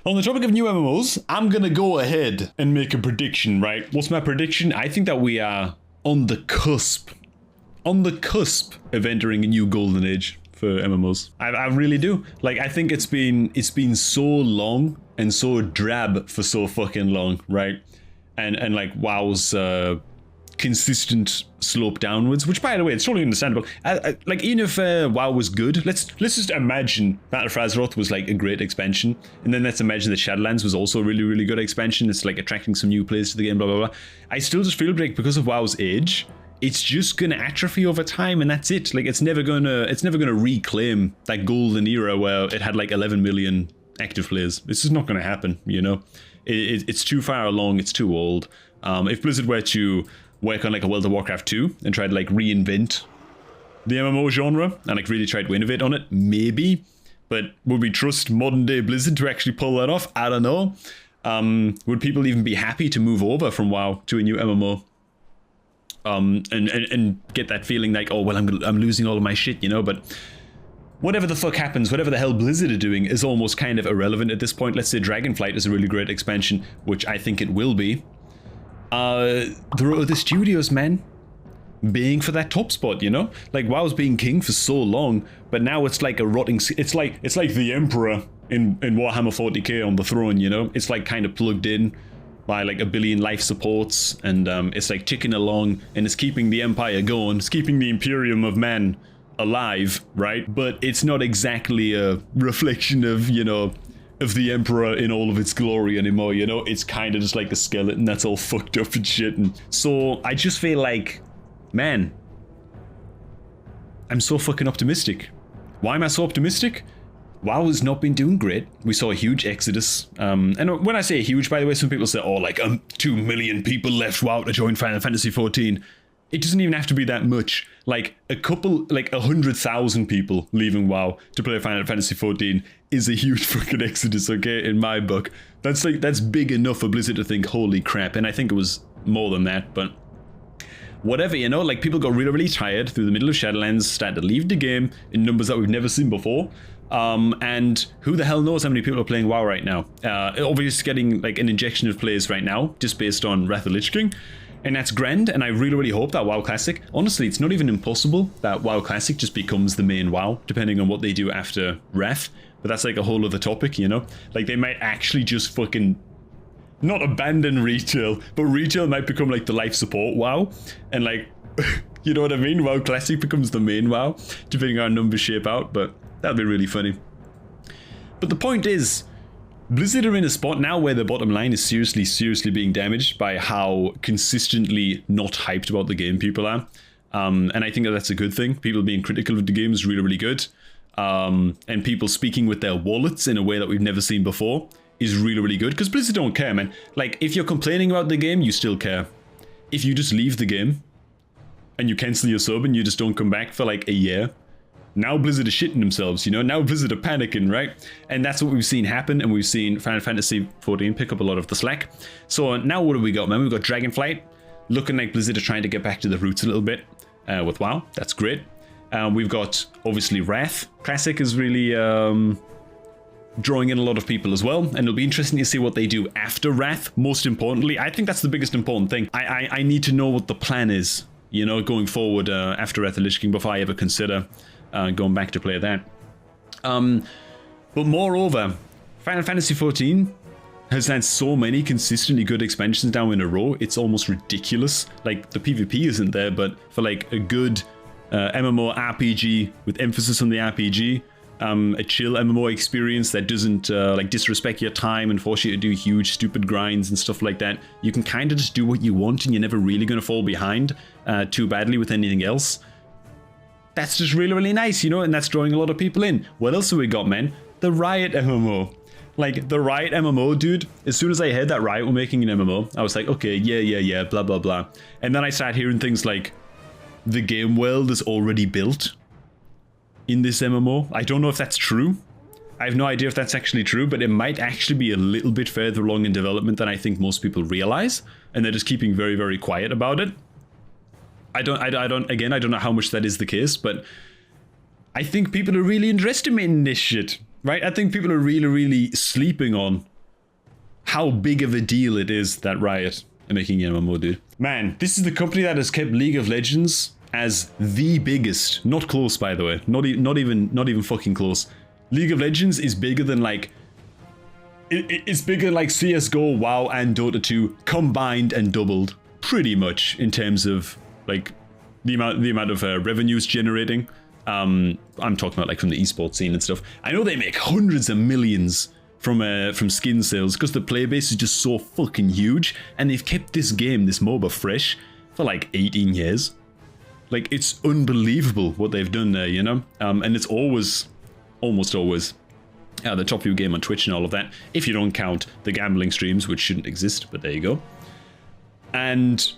On the topic of new MMOs, I'm gonna go ahead and make a prediction, right? What's my prediction? I think that we are on the cusp of entering a new golden age for MMOs. I really do. Like, I think it's been so long and so drab for so fucking long, right? And like WoW's consistent slope downwards, which, by the way, it's totally understandable. Like, even if WoW was good, let's just imagine Battle for Azeroth was like a great expansion, and then let's imagine that Shadowlands was also a really, really good expansion. It's like attracting some new players to the game, blah, blah, blah. I still just feel like because of WoW's age, it's just gonna atrophy over time, and that's it. Like, it's never gonna reclaim that golden era where it had like 11 million active players. It's just not gonna happen, you know? It's too far along, it's too old. If Blizzard were to work on like a World of Warcraft 2 and try to like reinvent the MMO genre and like really try to innovate on it, maybe. But would we trust modern day Blizzard to actually pull that off? I don't know. Would people even be happy to move over from WoW to a new MMO? And get that feeling like, oh well, I'm losing all of my shit, you know? But whatever the fuck happens, whatever the hell Blizzard are doing is almost kind of irrelevant at this point. Let's say Dragonflight is a really great expansion, which I think it will be. There are other studios, man, being for that top spot, you know? Like, WoW's been king for so long, but now it's like a rotting... It's like the Emperor in Warhammer 40k on the throne, you know? It's like kind of plugged in by like a billion life supports, and it's like ticking along, and it's keeping the Empire going. It's keeping the Imperium of Man alive, right? But it's not exactly a reflection of, you know, of the Emperor in all of its glory anymore, you know? It's kind of just like a skeleton that's all fucked up and shit. And so I just feel like, man, I'm so fucking optimistic. Why am I so optimistic? WoW has not been doing great. We saw a huge exodus. And when I say huge, by the way, some people say, oh, like 2 million people left WoW to join Final Fantasy XIV. It doesn't even have to be that much. Like, a couple, like 100,000 people leaving WoW to play Final Fantasy XIV is a huge fucking exodus, okay, in my book. That's big enough for Blizzard to think, holy crap, and I think it was more than that, but whatever, you know, like, people got really, really tired through the middle of Shadowlands, started to leave the game in numbers that we've never seen before. And who the hell knows how many people are playing WoW right now? Obviously getting like an injection of players right now, just based on Wrath of the Lich King. And that's grand, and I really, really hope that WoW Classic, honestly, it's not even impossible that WoW Classic just becomes the main WoW, depending on what they do after Wrath. But that's like a whole other topic, you know? Like, they might actually just fucking not abandon retail, but retail might become like the life support WoW, and like, you know what I mean? WoW Classic becomes the main WoW, depending on how numbers shape out, but that'd be really funny. But the point is, Blizzard are in a spot now where the bottom line is seriously, seriously being damaged by how consistently not hyped about the game people are. And I think that that's a good thing. People being critical of the game is really, really good. And people speaking with their wallets in a way that we've never seen before is really, really good. Because Blizzard don't care, man. Like, if you're complaining about the game, you still care. If you just leave the game and you cancel your sub and you just don't come back for like a year, now Blizzard are shitting themselves, you know? Now Blizzard are panicking, right? And that's what we've seen happen, and we've seen Final Fantasy XIV pick up a lot of the slack. So now what do we got, man? We've got Dragonflight, looking like Blizzard are trying to get back to the roots a little bit with WoW. That's great. We've got, obviously, Wrath. Classic is really drawing in a lot of people as well, and it'll be interesting to see what they do after Wrath, most importantly. I think that's the biggest important thing. I need to know what the plan is, you know, going forward after Wrath of the Lich King before I ever consider going back to play that. But moreover, Final Fantasy XIV has had so many consistently good expansions now in a row, it's almost ridiculous. Like, the PvP isn't there, but for like a good MMORPG with emphasis on the RPG, a chill MMO experience that doesn't like disrespect your time and force you to do huge stupid grinds and stuff like that, you can kind of just do what you want and you're never really going to fall behind too badly with anything else. That's just really, really nice, you know, and that's drawing a lot of people in. What else have we got, man? The Riot MMO. Like, the Riot MMO, dude, as soon as I heard that Riot were making an MMO, I was like, okay, yeah, blah, blah, blah. And then I started hearing things like, the game world is already built in this MMO. I don't know if that's true. I have no idea if that's actually true, but it might actually be a little bit further along in development than I think most people realize, and they're just keeping very, very quiet about it. I don't know how much that is the case, but I think people are really underestimating this shit, right? I think people are really, really sleeping on how big of a deal it is that Riot are making an MMO, dude. Man, this is the company that has kept League of Legends as the biggest. Not close, by the way. Not even fucking close. League of Legends is bigger than like... It's bigger than like CSGO, WoW, and Dota 2 combined and doubled. Pretty much in terms of like the amount of revenues generating. I'm talking about like from the esports scene and stuff. I know they make hundreds of millions from skin sales because the player base is just so fucking huge, and they've kept this game, this MOBA, fresh for like 18 years. Like, it's unbelievable what they've done there, you know? And it's almost always the top view game on Twitch and all of that, if you don't count the gambling streams, which shouldn't exist, but there you go. And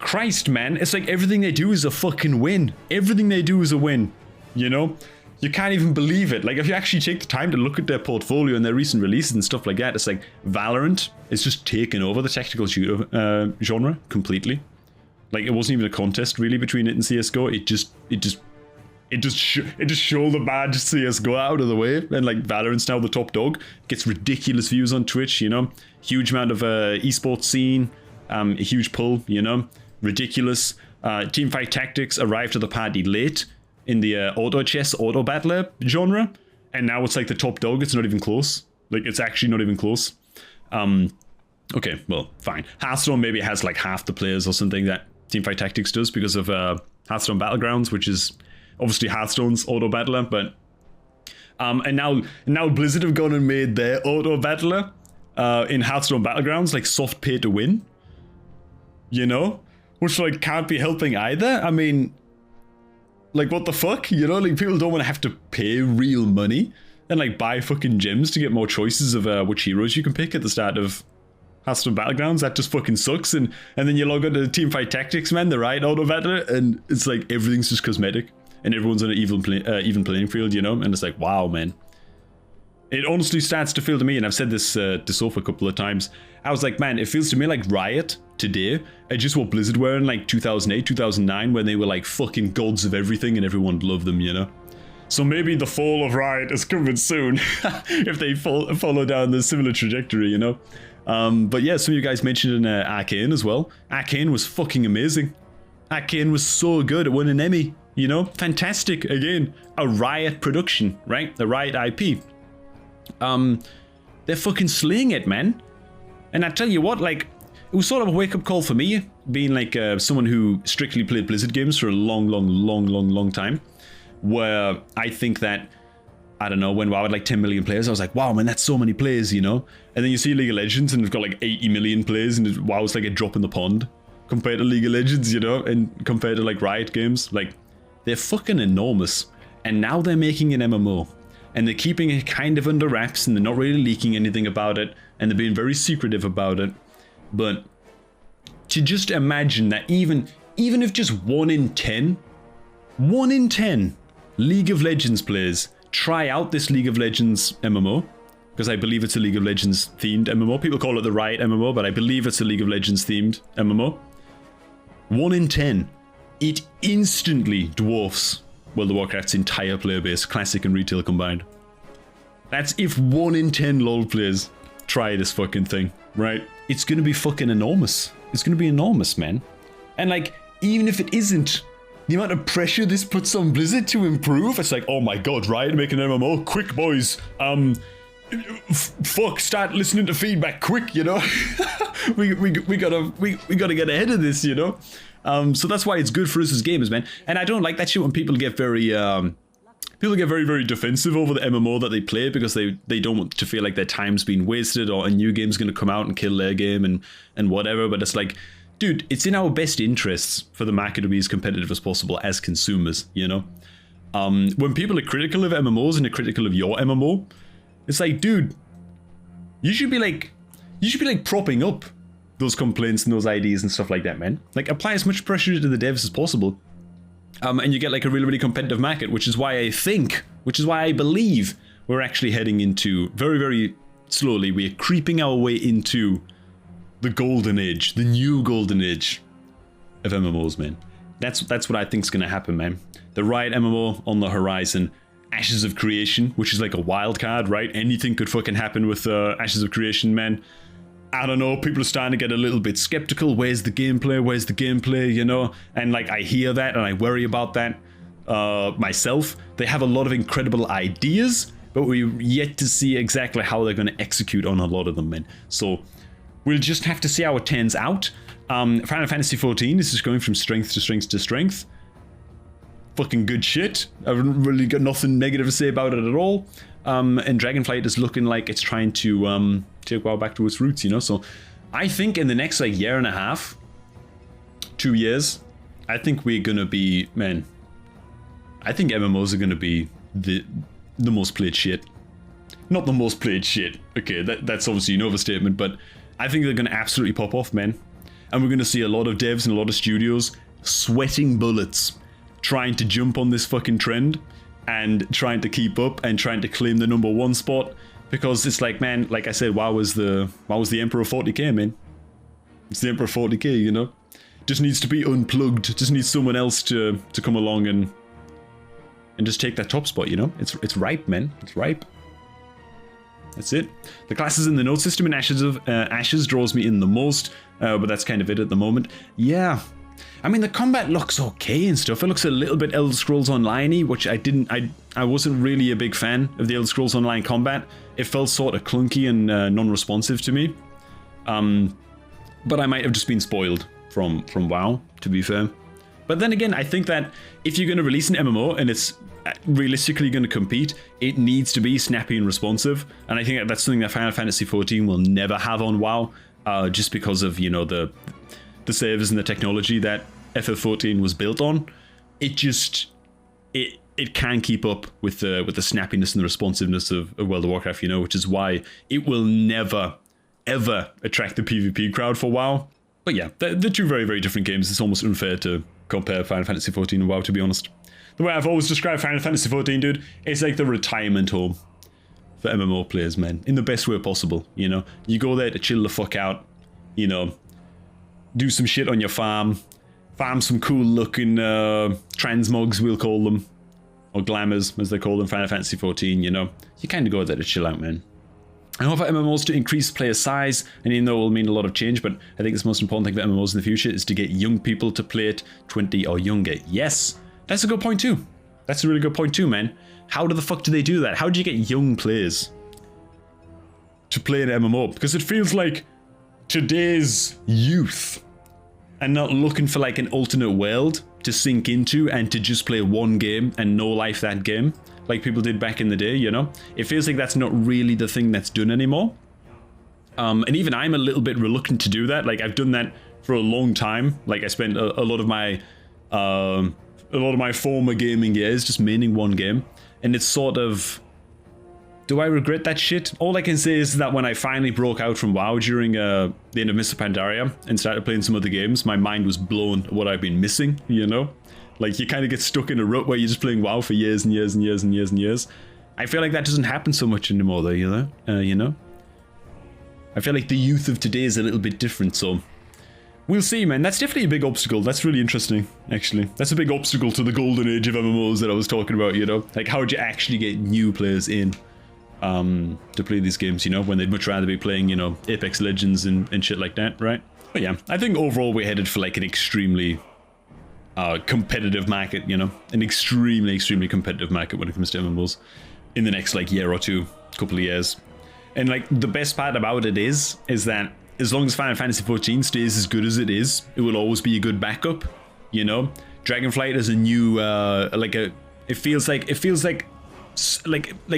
Christ, man, it's like everything they do is a fucking win. Everything they do is a win, you know? You can't even believe it. Like, if you actually take the time to look at their portfolio and their recent releases and stuff like that, it's like Valorant is just taken over the tactical shooter genre completely. Like, it wasn't even a contest really between it and CSGO. It just showed the bad CSGO out of the way, and like Valorant's now the top dog. Gets ridiculous views on Twitch, you know. Huge amount of esports scene, a huge pull, you know. Ridiculous. Teamfight Tactics arrived to the party late in the auto chess, auto battler genre, and now it's like the top dog. It's not even close. Like, it's actually not even close. Okay, well, fine. Hearthstone maybe has like half the players or something that Teamfight Tactics does because of Hearthstone Battlegrounds, which is obviously Hearthstone's auto battler, but and now Blizzard have gone and made their auto battler in Hearthstone Battlegrounds like soft pay to win, you know, which like can't be helping either. I mean, like, what the fuck, you know? Like, people don't want to have to pay real money and like buy fucking gems to get more choices of which heroes you can pick at the start of Hearthstone Battlegrounds. That just fucking sucks. And then you log onto Teamfight Tactics, man, the Riot auto battler, and it's like everything's just cosmetic and everyone's on an even playing field, you know? And it's like, wow, man. It honestly starts to feel to me, and I've said this to Soph a couple of times, I was like, man, it feels to me like Riot today are just what Blizzard were in like 2008, 2009, when they were like fucking gods of everything and everyone loved them, you know? So maybe the fall of Riot is coming soon if they follow down the similar trajectory, you know? But yeah, some of you guys mentioned in Arcane as well. Arcane was fucking amazing. Arcane was so good. It won an Emmy, you know? Fantastic. Again, a Riot production, right? The Riot IP. They're fucking slaying it, man. And I tell you what, like, it was sort of a wake-up call for me, being like someone who strictly played Blizzard games for a long time, where I think that, I don't know, when WoW had like 10 million players, I was like, wow, man, that's so many players, you know? And then you see League of Legends and it's got like 80 million players, and WoW's like a drop in the pond compared to League of Legends, you know? And compared to like Riot games, like, they're fucking enormous. And now they're making an MMO. And they're keeping it kind of under wraps, and they're not really leaking anything about it, and they're being very secretive about it. But to just imagine that even if just 1 in 10 League of Legends players try out this League of Legends MMO, because I believe it's a League of Legends themed MMO. People call it the Riot MMO, but I believe it's a League of Legends themed MMO. 1 in 10, it instantly dwarfs World of Warcraft's entire player base, classic and retail combined. That's if 1 in 10 LoL players try this fucking thing, right? It's gonna be fucking enormous. It's gonna be enormous, man. And like, even if it isn't, the amount of pressure this puts on Blizzard to improve, it's like, oh my god, Riot making an MMO, quick boys, fuck, start listening to feedback quick, you know? we gotta get ahead of this, you know? So that's why it's good for us as gamers, man. And I don't like that shit when people get very very defensive over the MMO that they play, because they don't want to feel like their time's been wasted or a new game's gonna come out and kill their game and whatever. But it's like, dude, it's in our best interests for the market to be as competitive as possible as consumers, you know? When people are critical of MMOs and are critical of your MMO, it's like, dude, you should be like propping up those complaints and those ideas and stuff like that, man. Like, apply as much pressure to the devs as possible. And you get like a really competitive market, which is why I believe we're actually heading into, very slowly, we're creeping our way into the golden age, the new golden age of MMOs, man. That's what I think's gonna happen, man. The Riot MMO on the horizon, Ashes of Creation, which is like a wild card, right? Anything could fucking happen with Ashes of Creation, man. I don't know, people are starting to get a little bit skeptical. Where's the gameplay? Where's the gameplay, you know? And like, I hear that and I worry about that myself. They have a lot of incredible ideas, but we're yet to see exactly how they're going to execute on a lot of them, man. So we'll just have to see how it turns out. Final Fantasy XIV is just going from strength to strength to strength. Fucking good shit. I've really got nothing negative to say about it at all. And Dragonflight is looking like it's trying to take WoW back to its roots, you know? So I think in the next like year and a half, 2 years, I think we're gonna be, man, I think MMOs are gonna be the most played shit. Not the most played shit. Okay, that's obviously an overstatement, but I think they're gonna absolutely pop off, man. And we're gonna see a lot of devs and a lot of studios sweating bullets, trying to jump on this fucking trend and trying to keep up and trying to claim the #1 spot, because it's like, man, like I said, WoW was the Emperor of 40k, man. It's the Emperor of 40k, you know? Just needs to be unplugged. Just needs someone else to come along and just take that top spot, you know? It's ripe, man. It's ripe. That's it. The classes in the node system in Ashes draws me in the most, but that's kind of it at the moment. Yeah. I mean, the combat looks okay and stuff. It looks a little bit Elder Scrolls Online-y, which I wasn't really a big fan of the Elder Scrolls Online combat. It felt sort of clunky and non-responsive to me. But I might have just been spoiled from WoW, to be fair. But then again, I think that if you're going to release an MMO and it's realistically going to compete, it needs to be snappy and responsive. And I think that that's something that Final Fantasy XIV will never have on WoW, just because of, you know, the servers and the technology that FF14 was built on. It just it can keep up with the snappiness and the responsiveness of World of Warcraft, you know, which is why it will never ever attract the PvP crowd for WoW. But yeah, they're two very, very different games. It's almost unfair to compare Final Fantasy XIV and WoW, to be honest. The way I've always described Final Fantasy XIV, dude, it's like the retirement home for MMO players, man, in the best way possible, you know? You go there to chill the fuck out, you know, do some shit on your farm some cool looking transmogs, we'll call them, or glamours as they call them, Final Fantasy XIV, you know. You kind of go there to chill out, man. I hope for MMOs to increase player size, and even though it will mean a lot of change, but I think the most important thing for MMOs in the future is to get young people to play it, 20 or younger. Yes, that's a good point too. That's a really good point too, man. How the fuck do they do that? How do you get young players to play an MMO? Because it feels like today's youth are not looking for like an alternate world to sink into and to just play one game and no life that game, like people did back in the day, you know? It feels like that's not really the thing that's done anymore. And even I'm a little bit reluctant to do that. Like, I've done that for a long time. Like, I spent a lot of my former gaming years just maining one game. And it's sort of, do I regret that shit? All I can say is that when I finally broke out from WoW during the end of Mr. Pandaria and started playing some other games, my mind was blown at what I've been missing, you know? Like, you kind of get stuck in a rut where you're just playing WoW for years and years and years and years and years. I feel like that doesn't happen so much anymore, though, you know? I feel like the youth of today is a little bit different, so we'll see, man. That's definitely a big obstacle. That's really interesting, actually. That's a big obstacle to the golden age of MMOs that I was talking about, you know? Like, how would you actually get new players in to play these games, you know, when they'd much rather be playing, you know, Apex Legends and shit like that, right? But yeah, I think overall we're headed for like an extremely competitive market, you know, an extremely, extremely competitive market when it comes to MMOs in the next like year or two, couple of years. And like the best part about it is that as long as Final Fantasy XIV stays as good as it is, it will always be a good backup, you know. Dragonflight is a new it feels like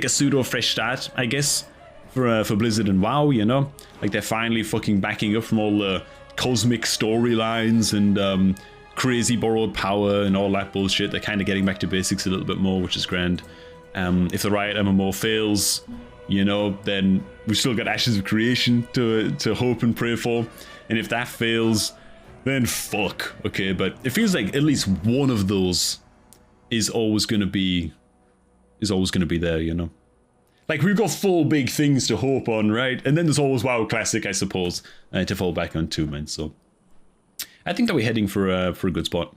a pseudo fresh start, I guess, for Blizzard and WoW, you know. Like they're finally fucking backing up from all the cosmic storylines and crazy borrowed power and all that bullshit. They're kind of getting back to basics a little bit more, which is grand. If the Riot MMO fails, you know, then we've still got Ashes of Creation to hope and pray for. And if that fails, then fuck. Okay, but it feels like at least one of those is always going to be there, you know. Like, we've got 4 big things to hope on, right? And then there's always WoW Classic, I suppose, to fall back on too, man. So I think that we're heading for a good spot.